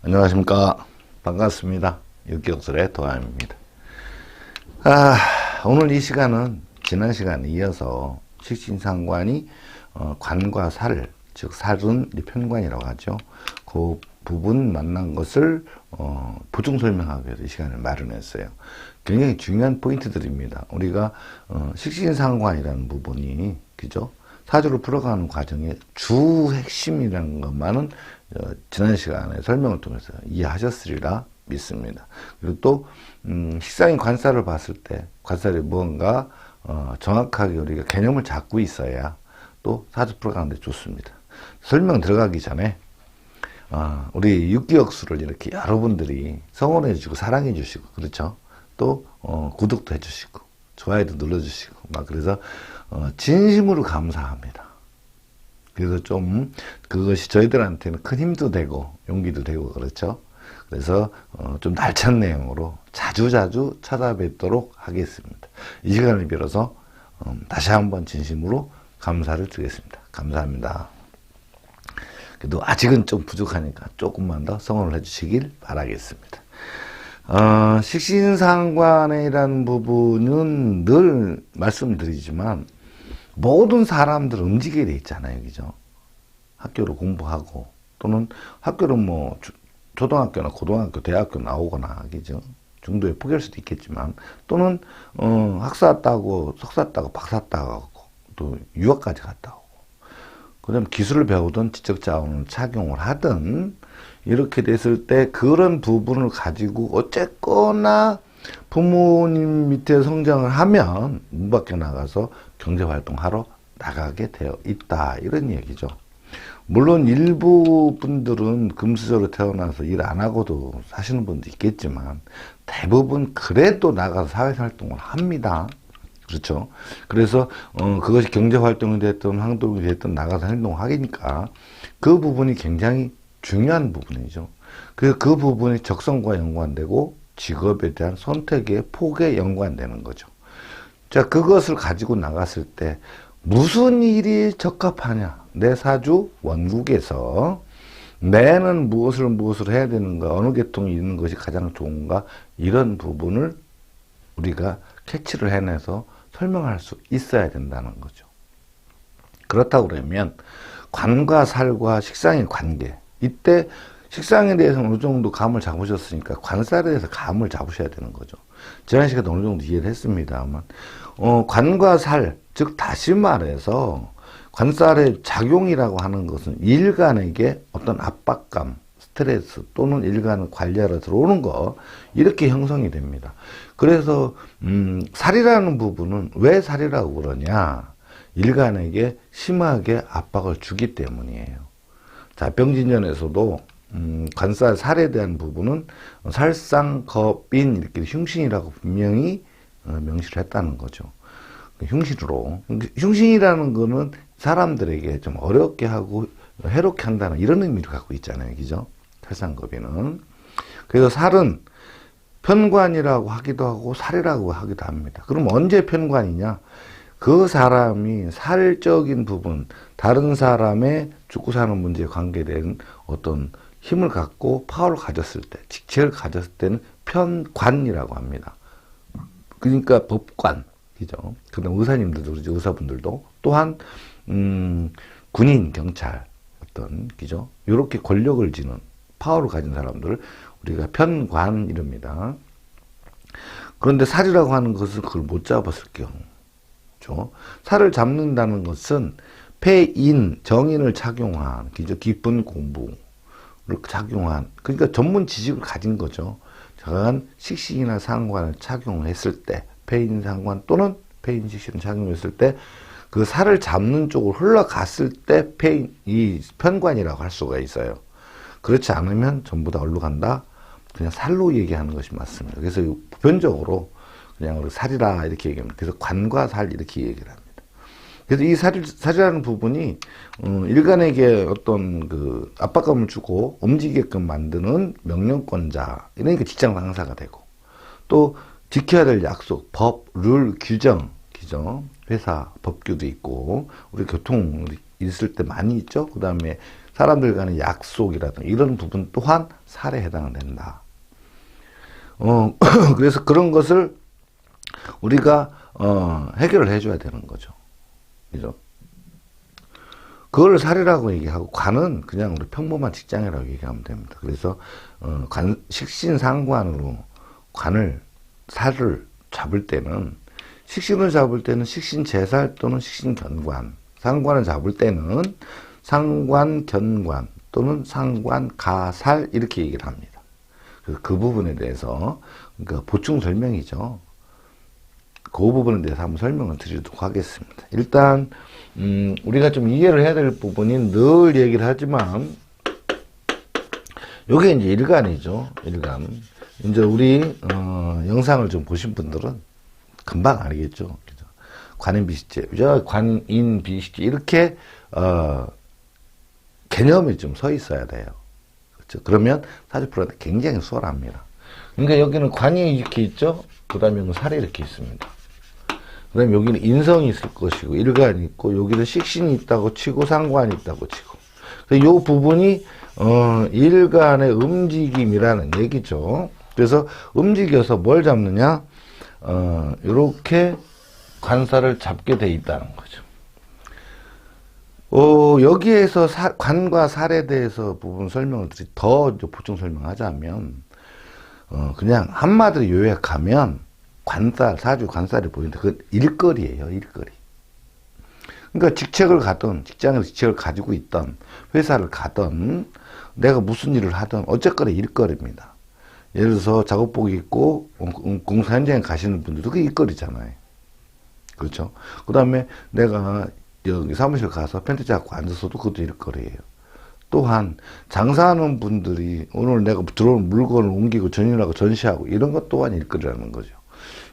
안녕하십니까. 반갑습니다. 육격술의 도함입니다. 오늘 이 시간은 지난 시간에 이어서 식신상관이 관과 살, 즉 살은 편관이라고 하죠. 그 부분 만난 것을 보충 설명하기 위해서 이 시간을 마련했어요. 굉장히 중요한 포인트들입니다. 우리가 식신상관이라는 부분이 그죠? 사주를 풀어가는 과정의 주 핵심이라는 것만은 지난 시간에 설명을 통해서 이해하셨으리라 믿습니다. 그리고 또 식상인 관살을 봤을 때 관살이 뭔가 정확하게 우리가 개념을 잡고 있어야 또 사주 풀어가는 데 좋습니다. 설명 들어가기 전에 우리 육기역수를 이렇게 여러분들이 성원해 주시고 사랑해 주시고 그렇죠? 또 구독도 해 주시고 좋아요도 눌러 주시고 막 그래서 진심으로 감사합니다. 그래서 좀 그것이 저희들한테는 큰 힘도 되고 용기도 되고 그렇죠. 그래서 좀 알찬 내용으로 자주자주 찾아뵙도록 하겠습니다. 이 시간을 빌어서 다시 한번 진심으로 감사를 드리겠습니다. 감사합니다. 그래도 아직은 좀 부족하니까 조금만 더 성원을 해주시길 바라겠습니다. 식신상관이라는 부분은 늘 말씀드리지만 모든 사람들은 움직이게 돼 있잖아요. 그죠? 학교를 공부하고 또는 학교를 뭐 초등학교나 고등학교, 대학교 나오거나 그죠? 중도에 포기할 수도 있겠지만 또는 학사 따고 석사 따고 박사 따고 또 유학까지 갔다 오고 그다음 기술을 배우든 지적자원을 착용을 하든 이렇게 됐을 때 그런 부분을 가지고 어쨌거나 부모님 밑에 성장을 하면 문 밖에 나가서 경제활동하러 나가게 되어 있다 이런 얘기죠. 물론 일부 분들은 금수저로 태어나서 일 안 하고도 사시는 분도 있겠지만 대부분 그래도 나가서 사회활동을 합니다. 그렇죠. 그래서 그것이 경제활동이 됐든 활동이 됐든 나가서 행동하니까 그 부분이 굉장히 중요한 부분이죠. 그래서 그 부분이 적성과 연관되고 직업에 대한 선택의 폭에 연관되는 거죠. 자, 그것을 가지고 나갔을 때 무슨 일이 적합하냐? 내 사주 원국에서 내는 무엇을 해야 되는가? 어느 계통이 있는 것이 가장 좋은가? 이런 부분을 우리가 캐치를 해내서 설명할 수 있어야 된다는 거죠. 그렇다고 그러면 관과 살과 식상의 관계, 이때 식상에 대해서는 어느 정도 감을 잡으셨으니까 관살에 대해서 감을 잡으셔야 되는 거죠. 지난 시간에 어느 정도 이해를 했습니다만 관과 살, 즉 다시 말해서 관살의 작용이라고 하는 것은 일간에게 어떤 압박감, 스트레스 또는 일간을 관리하러 들어오는 거 이렇게 형성이 됩니다. 그래서 살이라는 부분은 왜 살이라고 그러냐? 일간에게 심하게 압박을 주기 때문이에요. 자, 병진년에서도 관살 살에 대한 부분은 살상겁인 이렇게 흉신이라고 분명히 명시를 했다는 거죠. 흉신으로. 흉신이라는 거는 사람들에게 좀 어렵게 하고 해롭게 한다는 이런 의미를 갖고 있잖아요. 그죠? 살상겁인은. 그래서 살은 편관이라고 하기도 하고 살이라고 하기도 합니다. 그럼 언제 편관이냐? 그 사람이 살적인 부분, 다른 사람의 죽고 사는 문제에 관계된 어떤 힘을 갖고 파워를 가졌을 때, 직책을 가졌을 때는 편관이라고 합니다. 그러니까 법관, 그죠? 그다음 의사님들도 그러죠. 의사분들도 또한 군인, 경찰 어떤 그죠? 이렇게 권력을 지는 파워를 가진 사람들을 우리가 편관 이럽니다. 그런데 살이라고 하는 것은 그걸 못 잡았을 경우, 그죠? 살을 잡는다는 것은 폐인, 정인을 착용한, 그죠? 깊은 공부를 착용한, 그러니까 전문 지식을 가진 거죠. 저한 식신이나 상관을 착용했을 때, 폐인 상관 또는 폐인 식신을 착용했을 때, 그 살을 잡는 쪽으로 흘러갔을 때 이 편관이라고 할 수가 있어요. 그렇지 않으면 전부 다 어디로 간다? 그냥 살로 얘기하는 것이 맞습니다. 그래서 보편적으로 그냥 우리 살이라 이렇게 얘기합니다. 그래서 관과 살 이렇게 얘기를 합니다. 그래서 이 살이라는 부분이 일간에게 어떤 그 압박감을 주고 움직이게끔 만드는 명령권자, 이러니까 직장 상사가 되고 또 지켜야 될 약속, 법, 룰, 규정, 회사 법규도 있고 우리 교통 있을 때 많이 있죠. 그 다음에 사람들 간의 약속이라든가 이런 부분 또한 살해에 해당된다. 그래서 그런 것을 우리가 해결을 해줘야 되는 거죠. 그죠? 그걸 살해라고 얘기하고 관은 그냥 우리 평범한 직장이라고 얘기하면 됩니다. 그래서 식신상관으로 살을 잡을 때는 식신을 잡을 때는 식신제살 또는 식신견관, 상관을 잡을 때는 상관견관 또는 상관가살 이렇게 얘기를 합니다. 그래서 그 부분에 대해서 그러니까 보충 설명이죠. 그 부분에 대해서 한번 설명을 드리도록 하겠습니다. 일단 우리가 좀 이해를 해야 될 부분이 늘 얘기를 하지만 요게 이제 일간이죠. 일간. 이제 우리 영상을 좀 보신 분들은 금방 알겠죠. 그죠? 관인비식제, 관인비식제 이렇게 개념이 좀 서 있어야 돼요. 그렇죠? 그러면 사주풀이한테 굉장히 수월합니다. 그러니까 여기는 관이 이렇게 있죠. 그 다음에 여기는 살이 이렇게 있습니다. 그 다음에 여기는 인성이 있을 것이고 일간이 있고 여기는 식신이 있다고 치고 상관이 있다고 치고 이 부분이 일간의 움직임이라는 얘기죠. 그래서 움직여서 뭘 잡느냐 이렇게 관사를 잡게 돼 있다는 거죠. 여기에서 관과 살에 대해서 부분 설명을 더 보충 설명하자면 그냥 한마디로 요약하면 관살, 사주 관살이 보이는데 그 일거리예요, 일거리. 그러니까 직책을 가든 직장에서 직책을 가지고 있던 회사를 가든 내가 무슨 일을 하든 어쨌거나 일거리입니다. 예를 들어서 작업복 입고 공사 현장에 가시는 분들도 그게 일거리잖아요. 그렇죠? 그 다음에 내가 여기 사무실 가서 팬티 잡고 앉아서도 그것도 일거리예요. 또한 장사하는 분들이 오늘 내가 들어온 물건을 옮기고 전인하고 전시하고 이런 것 또한 일거리라는 거죠.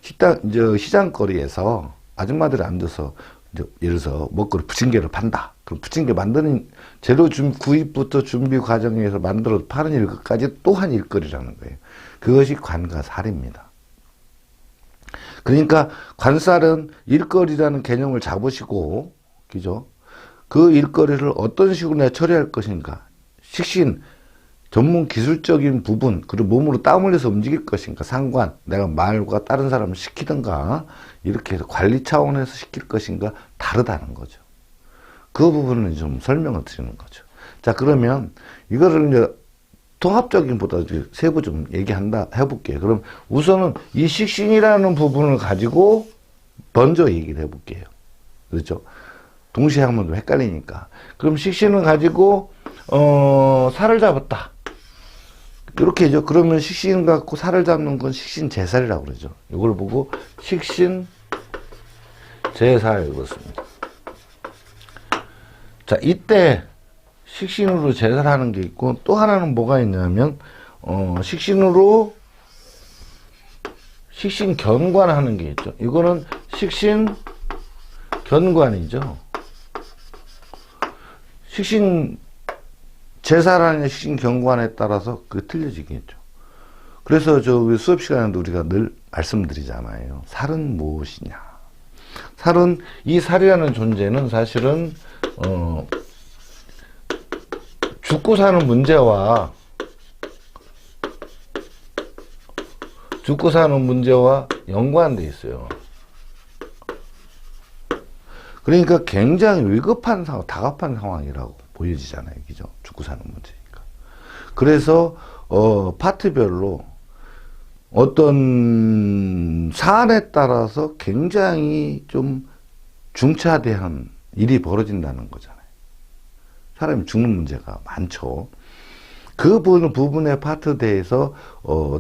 시장거리에서 아줌마들이 앉아서 예를 들어서 먹거리 부침개를 판다. 그럼 부침개 만드는 재료 구입부터 준비 과정에서 만들어 파는 일까지 또한 일거리라는 거예요. 그것이 관과 살입니다. 그러니까 관살은 일거리라는 개념을 잡으시고, 그죠? 그 일거리를 어떤 식으로 내가 처리할 것인가. 식신, 전문 기술적인 부분, 그리고 몸으로 땀 흘려서 움직일 것인가. 상관, 내가 말과 다른 사람을 시키든가, 이렇게 해서 관리 차원에서 시킬 것인가, 다르다는 거죠. 그 부분을 좀 설명을 드리는 거죠. 자, 그러면 이거를 이제 통합적인 보다 세부 좀 해볼게요. 그럼 우선은 이 식신이라는 부분을 가지고 먼저 얘기를 해볼게요. 그렇죠? 동시에 하면 좀 헷갈리니까. 그럼 식신을 가지고, 살을 잡았다. 이렇게죠. 그러면 식신 갖고 살을 잡는 건 식신제살이라고 그러죠. 이걸 보고 식신제살 이렇습니다. 자, 이때 식신으로 제살하는 게 있고 또 하나는 뭐가 있냐면 식신으로 식신견관하는 게 있죠. 이거는 식신견관이죠. 식신제살하는 식신견관에 따라서 그게 틀려지겠죠. 그래서 저 수업 시간에도 우리가 늘 말씀드리잖아요. 살은 무엇이냐. 이 살이라는 존재는 사실은 죽고 사는 문제와 연관돼 있어요. 그러니까 굉장히 위급한 상황, 다급한 상황이라고 보여지잖아요. 그죠? 죽고 사는 문제니까. 그래서 파트별로 어떤 사안에 따라서 굉장히 좀 중차대한 일이 벌어진다는 거잖아요. 사람이 죽는 문제가 많죠. 그 부분의 파트에 대해서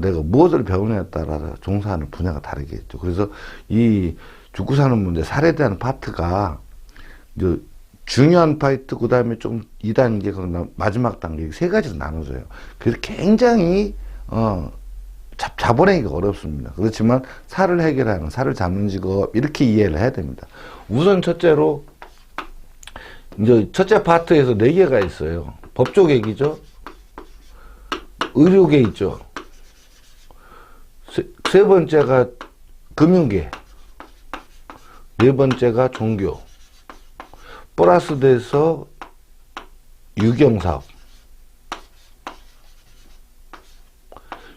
내가 무엇을 배우느냐에 따라서 종사하는 분야가 다르겠죠. 그래서 이 죽고 사는 문제, 살에 대한 파트가 중요한 파트, 그 다음에 좀 2단계, 마지막 단계 세 가지로 나눠져요. 그래서 굉장히 잡아내기가 어렵습니다. 그렇지만 살을 해결하는, 살을 잡는 직업 이렇게 이해를 해야 됩니다. 우선 첫째로 이제 첫째 파트에서 4개가 있어요. 법조계이죠. 의료계 있죠. 세 번째가 금융계. 네 번째가 종교. 플러스 돼서 유경사업.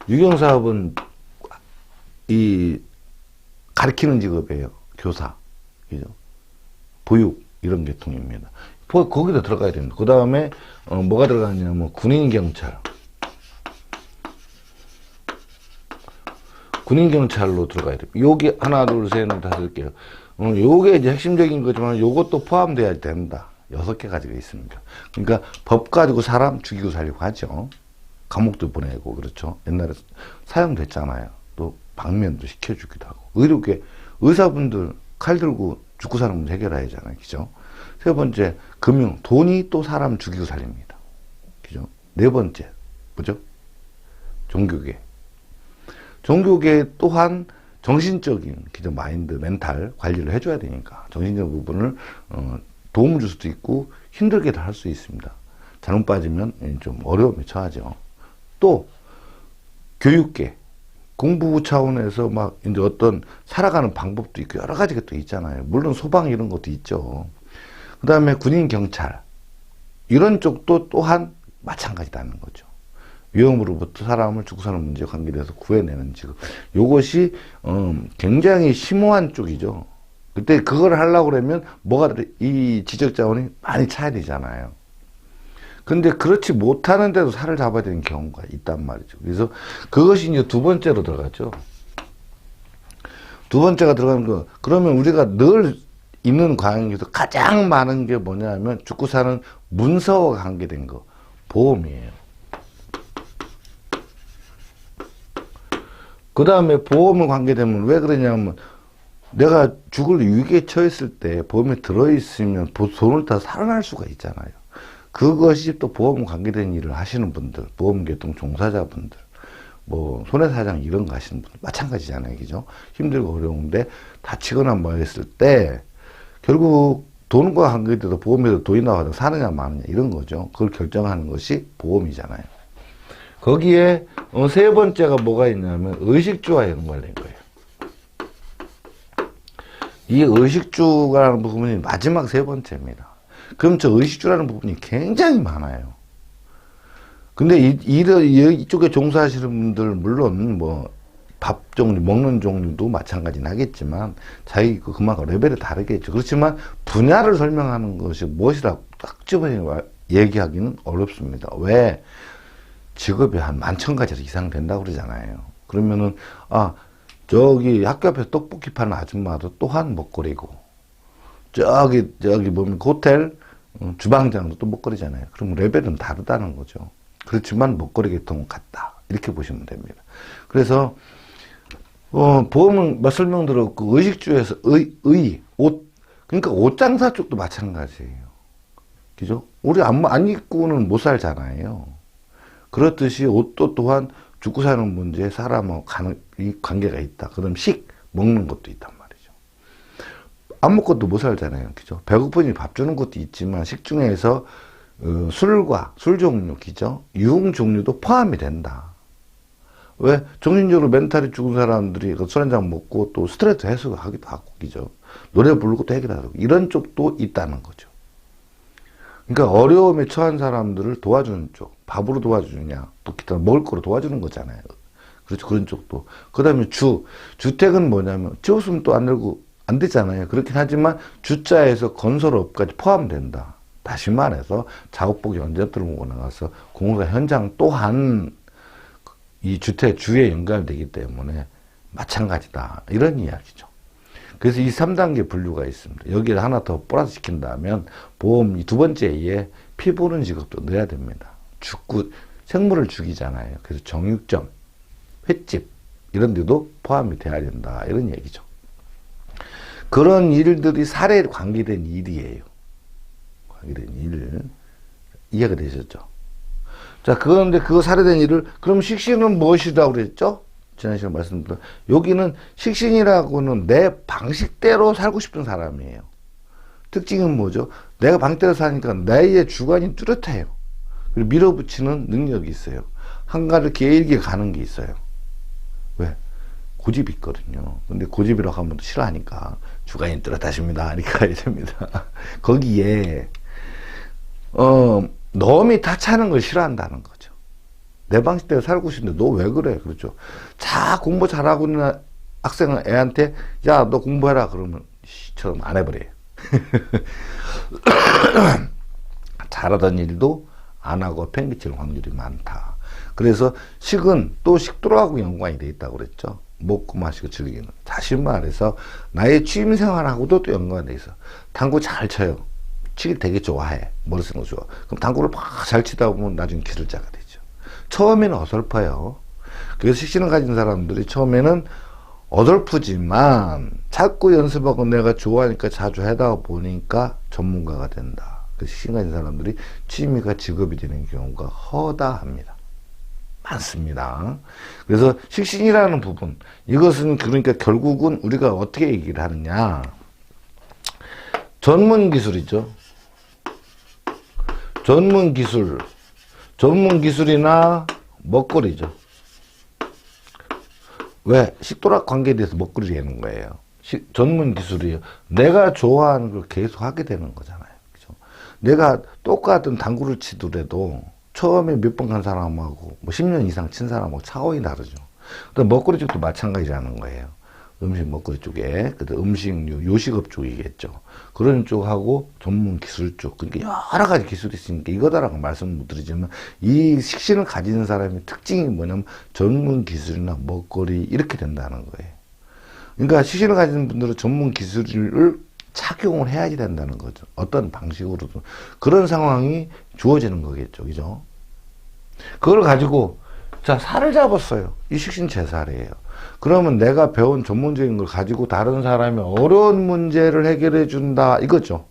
유경사업은 이 가르치는 직업이에요. 교사, 그죠? 보육 이런 계통입니다. 거기도 들어가야 됩니다. 그 다음에 뭐가 들어가냐면 군인 경찰. 군인 경찰로 들어가야 됩니다. 여기 하나, 둘, 셋, 넷, 다섯 개요. 요게 이제 핵심적인 거지만 요것도 포함돼야 된다. 6개 가지가 있습니다. 그러니까 법 가지고 사람 죽이고 살리고 하죠. 감옥도 보내고 그렇죠. 옛날에 사형됐잖아요. 또 방면도 시켜주기도 하고. 의료계 의사분들 칼 들고 죽고 사는 문제 해결해야잖아요. 그죠? 세 번째 금융 돈이 또 사람 죽이고 살립니다. 그죠? 네 번째 뭐죠? 종교계. 종교계 또한 정신적인 그죠? 마인드, 멘탈 관리를 해줘야 되니까 정신적 부분을 도움을 줄 수도 있고 힘들게도 할 수 있습니다. 잘못 빠지면 좀 어려움에 처하죠. 또 교육계 공부 차원에서 막 이제 어떤 살아가는 방법도 있고 여러 가지가 또 있잖아요. 물론 소방 이런 것도 있죠. 그 다음에 군인 경찰 이런 쪽도 또한 마찬가지다는 거죠. 위험으로부터 사람을 죽고 사는 문제에 관계돼서 구해내는 직업. 요것이 굉장히 심오한 쪽이죠. 그때 그걸 하려고 그러면 이 지적 자원이 많이 차야 되잖아요. 근데 그렇지 못하는데도 살을 잡아야 되는 경우가 있단 말이죠. 그래서 그것이 이제 두 번째로 들어가죠. 두 번째가 들어가는 거. 그러면 우리가 늘 있는 관계에서 가장 많은 게 뭐냐면 죽고 사는 문서와 관계된 거. 보험이에요. 그 다음에 보험을 관계되면 왜 그러냐면 내가 죽을 위기에 처했을 때 보험에 들어있으면 돈을 다 살아날 수가 있잖아요. 그것이 또 보험 관계된 일을 하시는 분들, 보험계통 종사자분들, 뭐 손해사장 이런 거 하시는 분들 마찬가지잖아요. 그죠? 힘들고 어려운데 다치거나 뭐 했을 때 결국 돈과 관계돼서 보험에서 돈이 나와서 사느냐 마느냐 이런 거죠. 그걸 결정하는 것이 보험이잖아요. 거기에 세 번째가 뭐가 있냐면 의식주와 연관된 거예요. 이 의식주라는 부분이 마지막 세 번째입니다. 그럼 저 의식주라는 부분이 굉장히 많아요. 근데 이쪽에 종사하시는 분들 물론 뭐 밥 종류, 먹는 종류도 마찬가지는 하겠지만 자기 그만큼 레벨이 다르겠죠. 그렇지만 분야를 설명하는 것이 무엇이라고 딱 집어 얘기하기는 어렵습니다. 왜? 직업이 한 11,000가지 이상 된다고 그러잖아요. 그러면은 저기 학교 앞에서 떡볶이 파는 아줌마도 또한 먹거리고 저기 보면 호텔 주방장도 또 먹거리잖아요. 그럼 레벨은 다르다는 거죠. 그렇지만 먹거리 계통은 같다. 이렇게 보시면 됩니다. 그래서 보험은 몇 설명 들었고 의식주에서 옷 그러니까 옷장사 쪽도 마찬가지예요. 그죠? 우리 안 입고는 못 살잖아요. 그렇듯이 옷도 또한 죽고 사는 문제에 사람하고 이 관계가 있다. 그다음 먹는 것도 있단 말이죠. 안 먹고도 못 살잖아요. 그죠? 배고프니 밥 주는 것도 있지만 식중에서 술과 술 종류, 그죠? 유흥 종류도 포함이 된다. 왜? 정신적으로 멘탈이 죽은 사람들이 술 한잔 먹고 또 스트레스 해소하기도 하고, 그죠? 노래 부르고 또 해결하고 이런 쪽도 있다는 거죠. 그러니까 어려움에 처한 사람들을 도와주는 쪽, 밥으로 도와주느냐, 또 기타 먹을 거로 도와주는 거잖아요. 그렇죠. 그런 쪽도. 그 다음에 주택은 뭐냐면, 지었으면 또 안 들고, 안 되잖아요. 그렇긴 하지만, 주자에서 건설업까지 포함된다. 다시 말해서, 작업복 연장 들고 나가서, 공사 현장 또한, 이 주택 주에 연관되기 때문에, 마찬가지다. 이런 이야기죠. 그래서 이 3단계 분류가 있습니다. 여기에 하나 더 플러스 시킨다면 보험 이 두 번째에 피 보는 직업도 넣어야 됩니다. 생물을 죽이잖아요. 그래서 정육점, 횟집 이런 데도 포함이 돼야 된다. 이런 얘기죠. 그런 일들이 살해에 관계된 일이에요. 관계된 일. 이해가 되셨죠? 자, 그런데 그거 살해된 일을 그럼 식신은 무엇이라고 그랬죠? 지난 시간에 말씀드린 여기는 식신이라고는 내 방식대로 살고 싶은 사람이에요. 특징은 뭐죠? 내가 방식대로 사니까 나의 주관이 뚜렷해요. 그리고 밀어붙이는 능력이 있어요. 한가를 길게 가는 게 있어요. 왜? 고집이 있거든요. 근데 고집이라고 하면 또 싫어하니까 주관이 뚜렷하십니다. 이렇게 가야 됩니다. 거기에 남이 타치하는 걸 싫어한다는 거죠. 내 방식대로 살고 싶은데 너 왜 그래? 그렇죠. 자, 공부 잘하고 있는 학생은 애한테 야, 너 공부해라 그러면 씨처럼 안 해버려요. 잘하던 일도 안 하고 팽개칠 확률이 많다. 그래서 식은 또 식도락하고 연관이 돼 있다고 그랬죠. 먹고 마시고 즐기는. 다시 말해서 나의 취미생활하고도 또 연관이 돼 있어. 당구 잘 쳐요. 치기 되게 좋아해. 머리 쓰는 거 좋아. 그럼 당구를 막 잘 치다 보면 나중에 기술자가 되죠. 처음에는 어설퍼요. 그래서 식신을 가진 사람들이 처음에는 어설프지만 자꾸 연습하고 내가 좋아하니까 자주 하다 보니까 전문가가 된다. 그 식신 가진 사람들이 취미가 직업이 되는 경우가 허다합니다. 많습니다. 그래서 식신이라는 부분, 이것은 그러니까 결국은 우리가 어떻게 얘기를 하느냐. 전문 기술이죠. 전문 기술이나 먹거리죠. 왜? 식도락 관계에 대해서 먹거리 하는 거예요. 전문 기술이에요. 내가 좋아하는 걸 계속 하게 되는 거잖아요. 그죠? 내가 똑같은 당구를 치더라도 처음에 몇 번 간 사람하고 뭐 10년 이상 친 사람하고 차원이 다르죠. 그다음 먹거리 쪽도 마찬가지라는 거예요. 음식 먹거리 쪽에, 그다음 음식류, 요식업 쪽이겠죠. 그런 쪽하고 전문 기술 쪽, 그러니까 여러 가지 기술이 있으니까 이거다라고 말씀 못 드리지만 이 식신을 가지는 사람의 특징이 뭐냐면 전문 기술이나 먹거리 이렇게 된다는 거예요. 그러니까 식신을 가지는 분들은 전문 기술을 착용을 해야지 된다는 거죠. 어떤 방식으로든. 그런 상황이 주어지는 거겠죠. 그죠? 그걸 가지고, 자, 살을 잡았어요. 이 식신 제 살이에요. 그러면 내가 배운 전문적인 걸 가지고 다른 사람이 어려운 문제를 해결해 준다. 이거죠.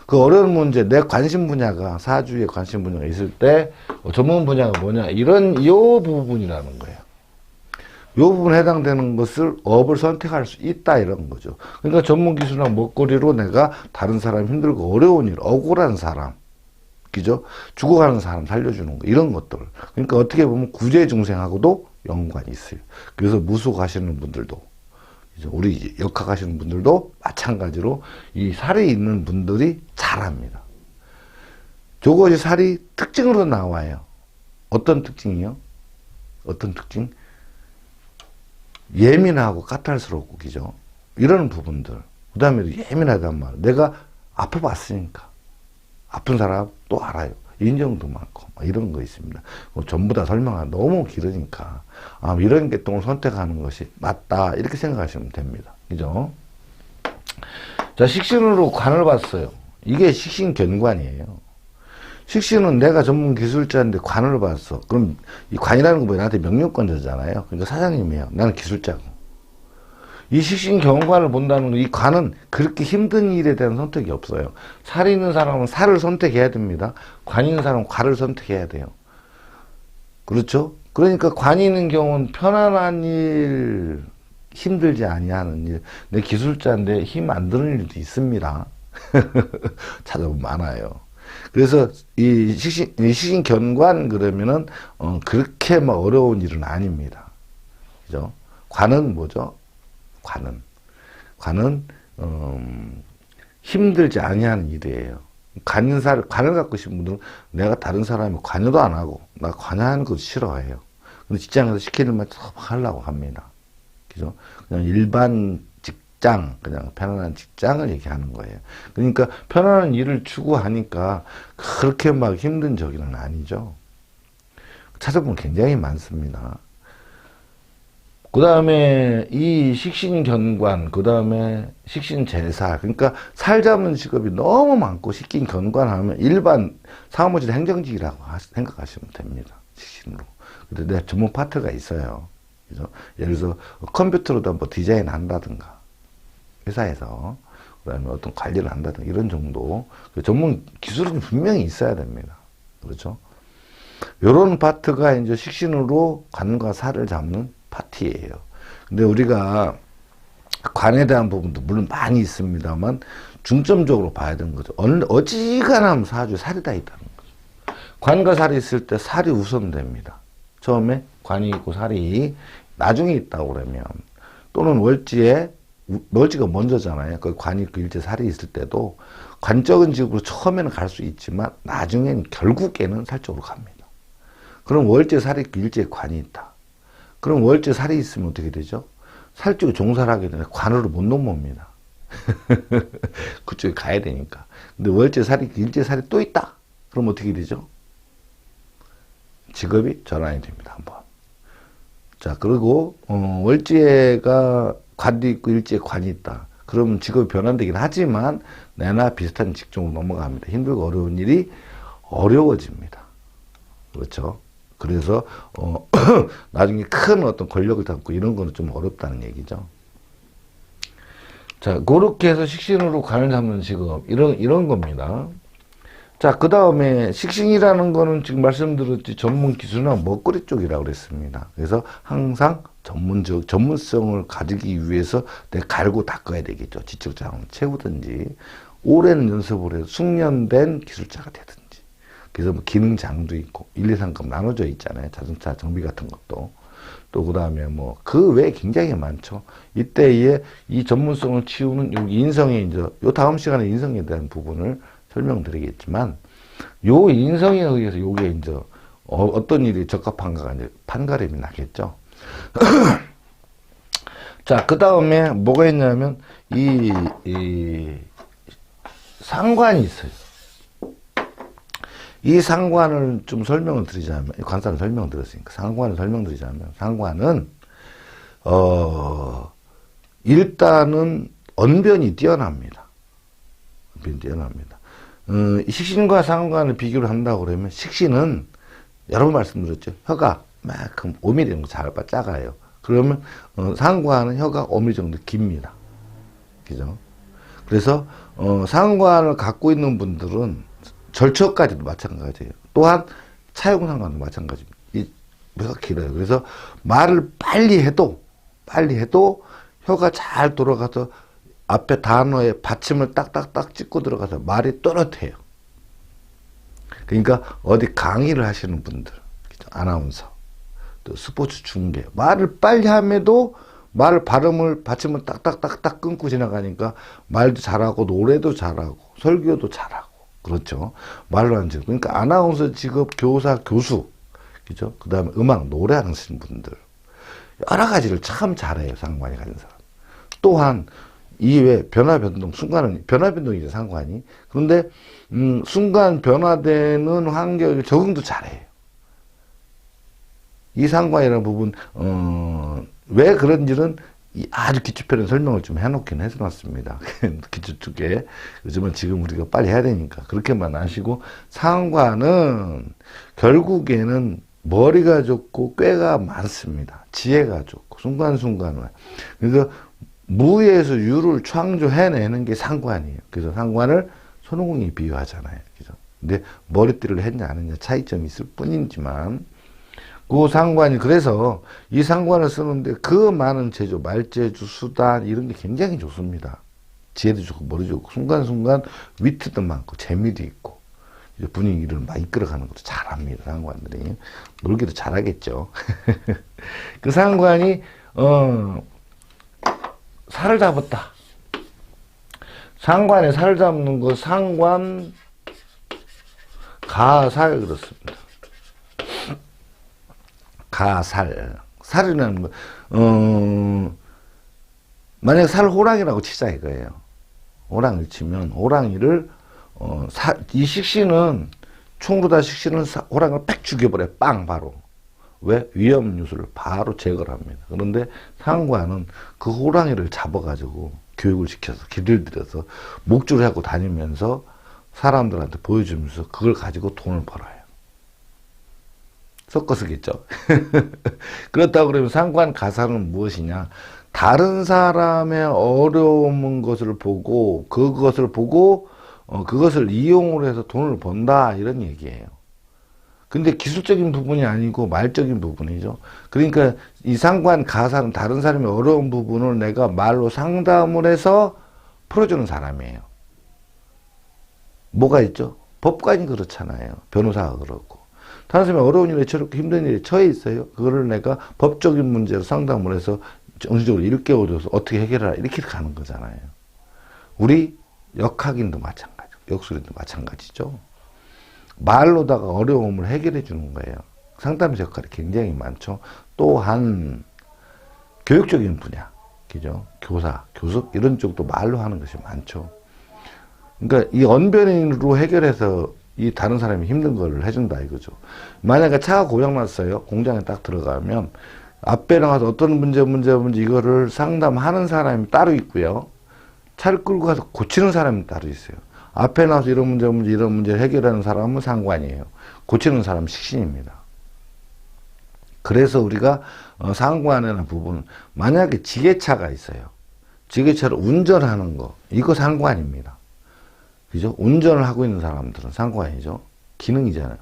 그 어려운 문제, 내 관심 분야가, 사주의 관심 분야가 있을 때, 전문 분야가 뭐냐. 요 부분이라는 거예요. 요 부분에 해당되는 것을 업을 선택할 수 있다 이런 거죠. 그러니까 전문 기술이나 먹거리로 내가 다른 사람 힘들고 어려운 일, 억울한 사람, 그죠? 죽어가는 사람 살려주는 거 이런 것들. 그러니까 어떻게 보면 구제중생하고도 연관이 있어요. 그래서 무속하시는 분들도, 우리 역학하시는 분들도 마찬가지로 이 살이 있는 분들이 잘합니다. 저것이 살이 특징으로 나와요. 어떤 특징이요? 어떤 특징? 예민하고 까탈스럽고, 그죠? 이런 부분들. 그 다음에 예민하단 말. 내가 아파봤으니까. 아픈 사람 또 알아요. 인정도 많고, 이런 거 있습니다. 전부 다 설명하기 너무 길으니까. 이런 계통을 선택하는 것이 맞다. 이렇게 생각하시면 됩니다. 그죠? 자, 식신으로 관을 봤어요. 이게 식신 견관이에요. 식신은 내가 전문 기술자인데 관을 봤어. 그럼 이 관이라는 거 뭐야? 나한테 명령권자잖아요. 그러니까 사장님이에요. 나는 기술자고. 이 식신 견관을 본다는 거, 이 관은 그렇게 힘든 일에 대한 선택이 없어요. 살이 있는 사람은 살을 선택해야 됩니다. 관이 있는 사람은 관을 선택해야 돼요. 그렇죠? 그러니까 관이 있는 경우는 편안한 일, 힘들지 아니하는 일. 내 기술자인데 힘 안 드는 일도 있습니다. 찾아보면 많아요. 그래서 이 식신 견관 그러면은 그렇게 막 어려운 일은 아닙니다. 그죠? 관은 뭐죠? 관은 힘들지 아니하는 일이에요. 관을 갖고 계신 분들은 내가 다른 사람이 관여도 안 하고 나 관여하는 거 싫어해요. 근데 직장에서 시키는 말 다 하려고 합니다. 그죠? 그냥 일반 직장, 그냥 편안한 직장을 얘기하는 거예요. 그러니까 편안한 일을 추구하니까 그렇게 막 힘든 저기는 아니죠. 찾아보면 굉장히 많습니다. 그 다음에 이 식신견관, 그 다음에 식신제사, 그러니까 살 잡는 직업이 너무 많고 식신견관하면 일반 사무실 행정직이라고 생각하시면 됩니다. 식신으로. 근데 내 전문 파트가 있어요. 그죠? 예를 들어서 컴퓨터로도 뭐 디자인 한다든가, 회사에서, 그 다음에 어떤 관리를 한다든가, 이런 정도. 전문 기술은 분명히 있어야 됩니다. 그렇죠? 요런 파트가 이제 식신으로 관과 살을 잡는 파티예요. 근데 우리가 관에 대한 부분도 물론 많이 있습니다만 중점적으로 봐야 되는 거죠. 어지간하면 사주에 살이 다 있다는 거죠. 관과 살이 있을 때 살이 우선됩니다. 처음에 관이 있고 살이 나중에 있다고 그러면, 또는 월지에 멀지가 먼저잖아요. 그 관이 있고 일제 살이 있을 때도 관적인 직업으로 처음에는 갈 수 있지만 나중엔 결국에는 살 쪽으로 갑니다. 그럼 월제 살이 있고 일제 관이 있다. 그럼 월제 살이 있으면 어떻게 되죠? 살 쪽에 종사를 하게 되면 관으로 못 넘어옵니다. 그쪽에 가야 되니까. 근데 월제 살이 있고 일제 살이 또 있다. 그럼 어떻게 되죠? 직업이 전환이 됩니다. 한번. 자, 그리고 월제가 관도 있고 일제에 관이 있다. 그러면 직업이 변환되긴 하지만 내나 비슷한 직종으로 넘어갑니다. 힘들고 어려운 일이 어려워집니다. 그렇죠? 그래서 나중에 큰 어떤 권력을 잡고 이런 거는 좀 어렵다는 얘기죠. 자, 그렇게 해서 식신으로 관을 잡는 직업 이런 겁니다. 자, 그 다음에 식신이라는 거는 지금 말씀드렸지 전문 기술이나 먹거리 쪽이라고 그랬습니다. 그래서 항상 전문성을 가지기 위해서 내가 갈고 닦아야 되겠죠. 지적장을 채우든지 오랜 연습을 해서 숙련된 기술자가 되든지. 그래서 뭐 기능장도 있고 1, 2, 3급 나눠져 있잖아요. 자동차 정비 같은 것도. 또 그 다음에 뭐 그 외에 굉장히 많죠. 이때에 이 전문성을 치우는 여기 인성에 이제 요 다음 시간에 인성에 대한 부분을 설명드리겠지만 요 인성에 의해서 요게 이제 어떤 일이 적합한가가 이제 판가름이 나겠죠. 자, 그 다음에 뭐가 있냐면 이 상관이 있어요. 이 상관을 좀 설명을 드리자면, 관사를 설명드렸으니까 상관을 설명드리자면, 상관은 일단은 언변이 뛰어납니다. 언변이 뛰어납니다. 식신과 상관을 비교를 한다고 그러면 식신은 여러 번 말씀드렸죠. 혀가 만큼 5mm 정도 작아요. 그러면 상관은 혀가 5mm 정도 깁니다. 그죠? 그래서 상관을 갖고 있는 분들은 절처까지도 마찬가지예요. 또한 차용상관도 마찬가지입니다. 이 혀가 길어요. 그래서 말을 빨리 해도 혀가 잘 돌아가서 앞에 단어에 받침을 딱딱딱 찍고 들어가서 말이 또렷해요. 그러니까 어디 강의를 하시는 분들, 아나운서, 또 스포츠 중계, 말을 빨리 함에도 말을 받침을 딱딱딱딱 끊고 지나가니까 말도 잘하고 노래도 잘하고 설교도 잘하고 그렇죠. 말로 하는 직업. 그러니까 아나운서 직업, 교사, 교수, 그죠? 그 다음에 음악, 노래하는 분들 여러 가지를 참 잘해요. 상관이 가진 사람. 또한 이외 변화변동, 순간은 변화변동이죠. 상관이. 그런데 순간 변화되는 환경에 적응도 잘해요. 이 상관이라는 부분 왜 그런지는 아주 기초편에 설명을 좀 해놓긴 해놨습니다. 기초 쪽에. 요즘은 지금 우리가 빨리 해야 되니까 그렇게만 아시고, 상관은 결국에는 머리가 좋고 꾀가 많습니다. 지혜가 좋고 순간순간은. 그래서 무에서 유를 창조해내는 게 상관이에요. 그래서 상관을 손오공이 비유하잖아요. 그죠? 근데 머리띠를 했냐 안 했냐 차이점이 있을 뿐이지만 그 상관이, 그래서 이 상관을 쓰는데 그 많은 제조, 말재주, 수단 이런 게 굉장히 좋습니다. 지혜도 좋고 머리 좋고 순간순간 위트도 많고 재미도 있고 분위기를 막 이끌어가는 것도 잘합니다. 상관들이. 놀기도 잘하겠죠. 그 상관이 살을 잡았다. 상관에 살 잡는 거 상관 가살 그렇습니다. 가살. 살이라는 거, 만약에 살 호랑이라고 치자 이거예요. 호랑이를 치면, 호랑이를, 이 식신은, 총으로 다 식신은 호랑이를 빽 죽여버려요. 빵, 바로. 왜? 위험 요소를 바로 제거를 합니다. 그런데 상관은 그 호랑이를 잡아가지고 교육을 시켜서, 길을 들여서 목줄을 하고 다니면서 사람들한테 보여주면서 그걸 가지고 돈을 벌어요. 섞어 쓰겠죠. 그렇다고 그러면 상관 가살은 무엇이냐? 다른 사람의 어려운 것을 보고 그것을 이용을 해서 돈을 번다 이런 얘기예요. 근데 기술적인 부분이 아니고 말적인 부분이죠. 그러니까 이 상관 가살은 다른 사람의 어려운 부분을 내가 말로 상담을 해서 풀어주는 사람이에요. 뭐가 있죠? 법관이 그렇잖아요. 변호사가 그렇고. 다른 사람이 어려운 일에 처했고 힘든 일에 처해 있어요. 그거를 내가 법적인 문제로 상담을 해서 정신적으로 일깨워줘서 어떻게 해결하라 이렇게 가는 거잖아요. 우리 역학인도 마찬가지고 역술인도 마찬가지죠. 말로다가 어려움을 해결해 주는 거예요. 상담사 역할이 굉장히 많죠. 또한 교육적인 분야, 그죠? 교사, 교습 이런 쪽도 말로 하는 것이 많죠. 그러니까 이 언변으로 해결해서 이 다른 사람이 힘든 걸 해준다 이거죠. 만약에 차가 고장 났어요. 공장에 딱 들어가면 앞에 나가서 어떤 문제 이거를 상담하는 사람이 따로 있고요. 차를 끌고 가서 고치는 사람이 따로 있어요. 앞에 나와서 이런 문제 해결하는 사람은 상관이에요. 고치는 사람은 식신입니다. 그래서 우리가 상관이라는 부분은 만약에 지게차가 있어요. 지게차를 운전하는 거 이거 상관입니다. 그죠? 운전을 하고 있는 사람들은 상관이죠. 기능이잖아요.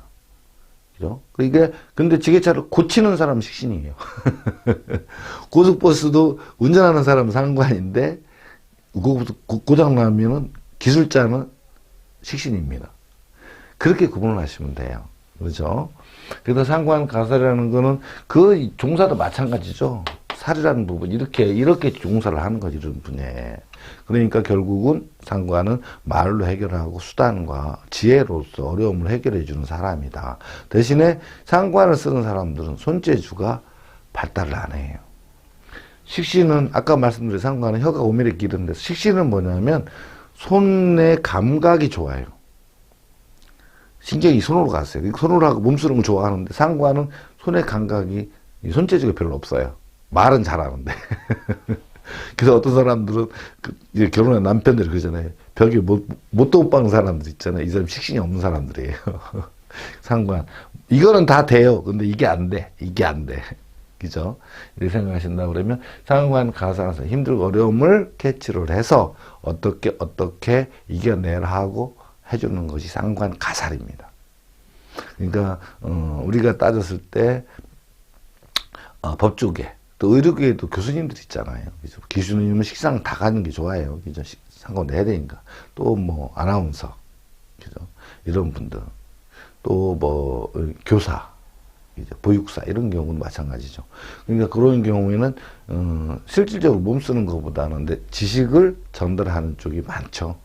그죠? 이게, 근데 지게차를 고치는 사람은 식신이에요. 고속버스도 운전하는 사람은 상관인데, 고장나면은 기술자는 식신입니다. 그렇게 구분을 하시면 돼요. 그렇죠? 그래서 상관 가살이라는 거는 그 종사도 마찬가지죠. 살이라는 부분, 이렇게 종사를 하는 거지, 이런 분야에. 그러니까 결국은 상관은 말로 해결하고 수단과 지혜로서 어려움을 해결해 주는 사람이다. 대신에 상관을 쓰는 사람들은 손재주가 발달을 안 해요. 식신은 아까 말씀드린 상관은 혀가 5mm 길은데 식신은 뭐냐면 손의 감각이 좋아요. 신경이 손으로 갔어요. 손으로 하고 몸 쓰는 거 좋아하는데 상관은 손의 감각이 손재주가 별로 없어요. 말은 잘하는데. 그래서 어떤 사람들은 결혼한 남편들이 그러잖아요. 벽에 못도 박는 사람들 있잖아요. 이 사람 식신이 없는 사람들이에요. 상관. 이거는 다 돼요. 근데 이게 안 돼. 이게 안 돼. 그죠? 이렇게 생각하신다 그러면 상관 가사에서 힘들고 어려움을 캐치를 해서 어떻게 이겨내라 하고 해주는 것이 상관 가살입니다. 그러니까 우리가 따졌을 때 법조계 또 의료계에도 교수님들 있잖아요. 그죠? 교수님은 식상 다 가는 게 좋아요. 그죠? 상관 내야 되니까. 또 뭐 아나운서, 그죠? 이런 분들, 또 뭐 교사, 그죠? 보육사 이런 경우는 마찬가지죠. 그러니까 그런 경우에는 실질적으로 몸 쓰는 것보다는 지식을 전달하는 쪽이 많죠.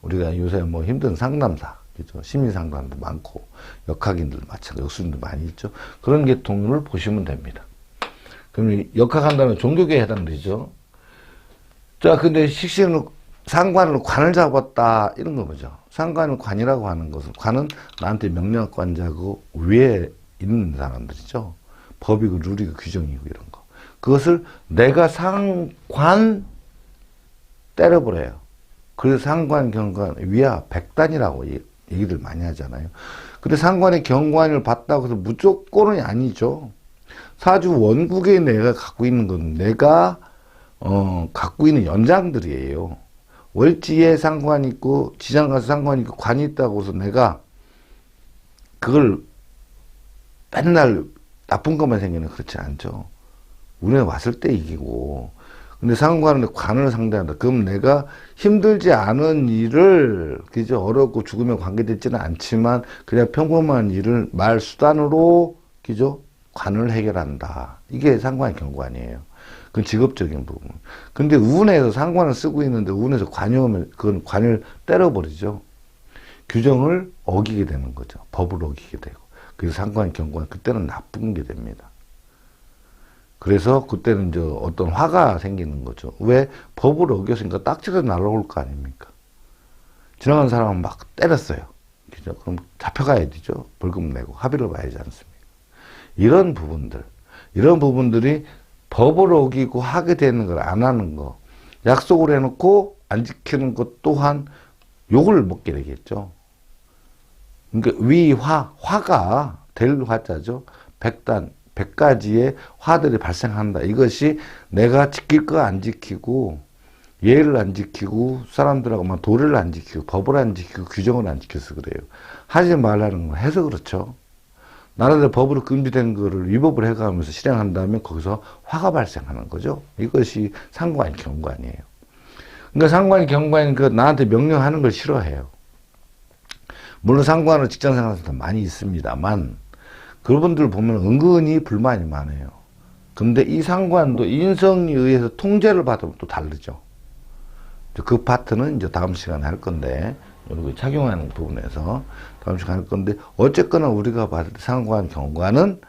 우리가 요새 뭐 힘든 상담사, 그죠? 시민 상담도 많고 역학인들 마찬가지, 역술인도 많이 있죠. 그런 계통을 보시면 됩니다. 그럼 역학한다면 종교계에 해당되죠. 자, 근데 식신은 상관으로 관을 잡았다 이런 거 보죠. 상관은 관이라고 하는 것은 관은 나한테 명령관자고 위에 있는 사람들이죠. 법이고 룰이고 규정이고 이런 거. 그것을 내가 상관 때려버려요. 그래서 상관, 경관, 위하, 백단이라고 얘기를 많이 하잖아요. 근데 상관의 경관을 봤다고 해서 무조건은 아니죠. 사주 원국에 내가 갖고 있는 건 내가 갖고 있는 연장들이에요. 월지에 상관이 있고 지장가서 상관이 있고 관이 있다고 해서 내가 그걸 맨날 나쁜 것만 생기는 그렇지 않죠. 운에 왔을 때 이기고. 근데 상관은 관을 상대한다. 그럼 내가 힘들지 않은 일을, 그죠? 어렵고 죽음에 관계되지는 않지만 그냥 평범한 일을 말 수단으로, 그죠? 관을 해결한다. 이게 상관의 경관이에요. 그건 직업적인 부분. 근데 운에서 상관을 쓰고 있는데 운에서 관이 오면 그건 관을 때려버리죠. 규정을 어기게 되는 거죠. 법을 어기게 되고. 그래서 상관의 경관, 그때는 나쁜 게 됩니다. 그래서 그때는 이제 어떤 화가 생기는 거죠. 왜? 법을 어겼으니까 딱지가 날아올 거 아닙니까? 지나간 사람은 막 때렸어요. 그죠? 그럼 잡혀가야 되죠. 벌금 내고 합의를 봐야지 않습니까? 이런 부분들이 법을 어기고 하게 되는 걸 안 하는 거, 약속을 해놓고 안 지키는 것 또한 욕을 먹게 되겠죠. 그러니까 화가 될 화자죠. 백단, 100가지의 화들이 발생한다. 이것이 내가 지킬 거 안 지키고, 예를 안 지키고, 사람들하고 막 도리를 안 지키고, 법을 안 지키고, 규정을 안 지켜서 그래요. 하지 말라는 거 해서 그렇죠. 나라대로 법으로 금지된 거를 위법을 해가면서 실행한다면 거기서 화가 발생하는 거죠. 이것이 상관 경관이에요. 그러니까 상관 경관은 나한테 명령하는 걸 싫어해요. 물론 상관은 직장생활에서 많이 있습니다만 그분들 보면 은근히 불만이 많아요. 근데 이 상관도 인성에 의해서 통제를 받으면 또 다르죠. 그 파트는 이제 다음 시간에 할 건데, 여기 착용하는 부분에서 다음 시간에 할 건데, 어쨌거나 우리가 봤을 때 상관, 경관은,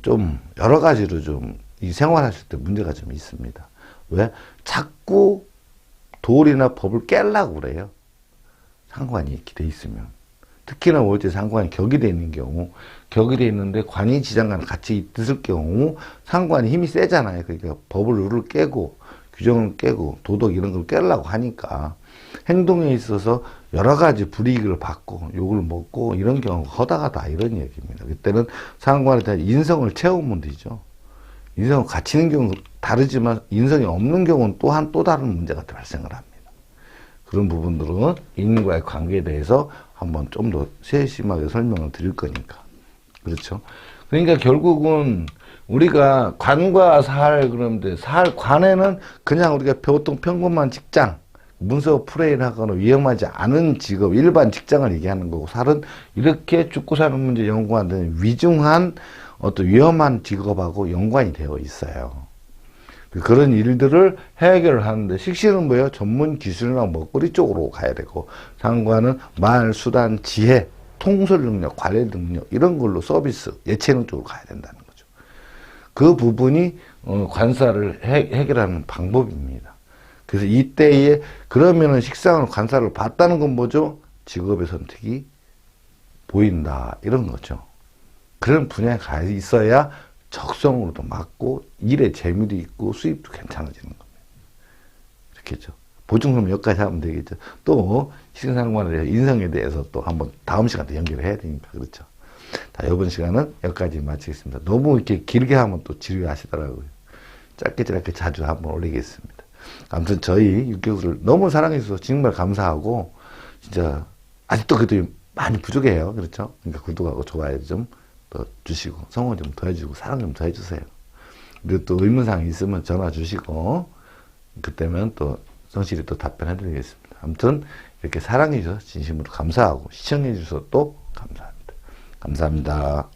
좀 여러 가지로 좀 이 생활하실 때 문제가 좀 있습니다. 왜? 자꾸 도리나 법을 깨려고 그래요. 상관이 이렇게 돼 있으면. 특히나 월제 상관이 격이 돼 있는 경우, 격이 돼 있는데 관이 지장간 같이 있을 경우 상관이 힘이 세잖아요. 그러니까 법을 룰을 깨고 규정을 깨고 도덕 이런 걸 깨려고 하니까 행동에 있어서 여러 가지 불이익을 받고 욕을 먹고 이런 경우가 허다하다 이런 얘기입니다. 그때는 상관에 대한 인성을 채우면 되죠. 인성을 갖추는 경우는 다르지만 인성이 없는 경우는 또한 또 다른 문제가 발생을 합니다. 그런 부분들은 인과의 관계에 대해서 한번 좀 더 세심하게 설명을 드릴 거니까. 그렇죠. 그러니까 결국은 우리가 관과 사할 그러는데 사할 관에는 그냥 우리가 보통 평범한 직장, 문서 프레이를 하거나 위험하지 않은 직업, 일반 직장을 얘기하는 거고, 살은 이렇게 죽고 사는 문제 연구하는 위중한 어떤 위험한 직업하고 연관이 되어 있어요. 그런 일들을 해결을 하는데, 식신은 뭐예요? 전문 기술이나 먹거리 쪽으로 가야 되고, 상관은 말, 수단, 지혜, 통솔 능력, 관리 능력 이런 걸로 서비스, 예체능 쪽으로 가야 된다는 거죠. 그 부분이 관사를 해결하는 방법입니다. 그래서 이때에 그러면은 식상을 관사를 봤다는 건 뭐죠? 직업의 선택이 보인다 이런 거죠. 그런 분야에 가 있어야 적성으로도 맞고 일에 재미도 있고 수입도 괜찮아지는 겁니다. 이렇게죠. 보증금 여기까지 하면 되겠죠. 또 식상관에 대해서 인성에 대해서 또 한번 다음 시간에 연결을 해야 되니까 그렇죠. 자, 이번 시간은 여기까지 마치겠습니다. 너무 이렇게 길게 하면 또 지루하시더라고요. 짧게 자주 한번 올리겠습니다. 아무튼 저희 육교수를 너무 사랑해주셔서 정말 감사하고 진짜 아직도 그래도 많이 부족해요. 그렇죠? 그러니까 구독하고 좋아요 좀 더 주시고 성원 좀 더해주고 사랑 좀 더해주세요. 그리고 또 의문사항 있으면 전화 주시고 그때면 또 성실히 또 답변해드리겠습니다. 아무튼 이렇게 사랑해주셔서 진심으로 감사하고 시청해주셔서 또 감사합니다. 감사합니다.